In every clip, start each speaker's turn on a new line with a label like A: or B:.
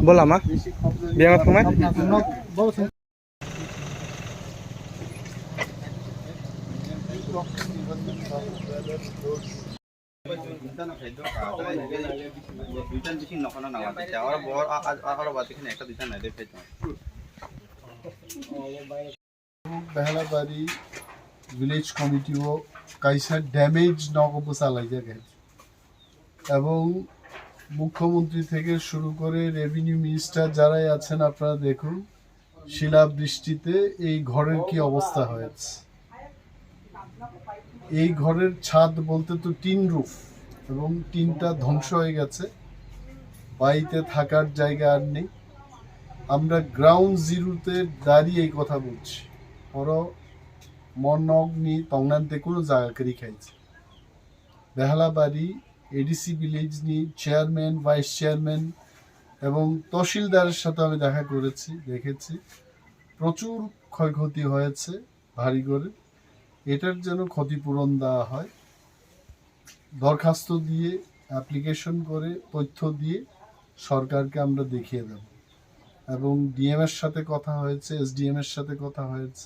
A: बोला मा बिया मत कमाय
B: Behalabari village committee ও কাইসা ড্যামেজ নগদ চালাইয়া গেছে এবং মুখ্যমন্ত্রী থেকে শুরু করে রেভিনিউ মিনিস্টার যারাই আছেন আপনারা দেখুন শিলাবৃষ্টিতে এই ঘরের কি অবস্থা হয়েছে। এই ঘরের ছাদ বলতে তো টিন রুফ এবং টিনটা ধ্বংস হয়ে গেছে, বাড়িতে থাকার জায়গা আর নেই। আমরা গ্রাউন্ড জিরোতে দাঁড়িয়ে এই কথা বলছি, ওরা মনগ্নি তংনানতে কোনো জায়গা করে খাইছে। বেহালাবাড়ি এডিসি ভিলেজ নিয়ে চেয়ারম্যান, ভাইস চেয়ারম্যান এবং তহসিলদারের সাথে আমি দেখা করেছি, দেখেছি প্রচুর ক্ষয়ক্ষতি হয়েছে ভারী করে। এটার যেন ক্ষতিপূরণ দেওয়া হয়, দরখাস্ত দিয়ে অ্যাপ্লিকেশন করে তথ্য দিয়ে সরকারকে আমরা দেখিয়ে দেব। এবং ডিএম এর সাথে কথা হয়েছে, এসডিএম এর সাথে কথা হয়েছে,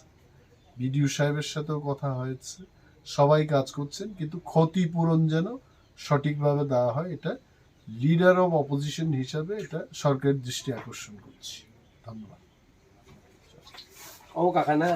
B: বিডিও সাহেবের সাথেও কথা হয়েছে, সবাই কাজ করছেন, কিন্তু ক্ষতিপূরণ যেন সঠিকভাবে দেওয়া হয়, এটা লিডার অফ অপোজিশন হিসাবে এটা সরকারের দৃষ্টি আকর্ষণ করছি। ধন্যবাদ।
C: ও কাকা না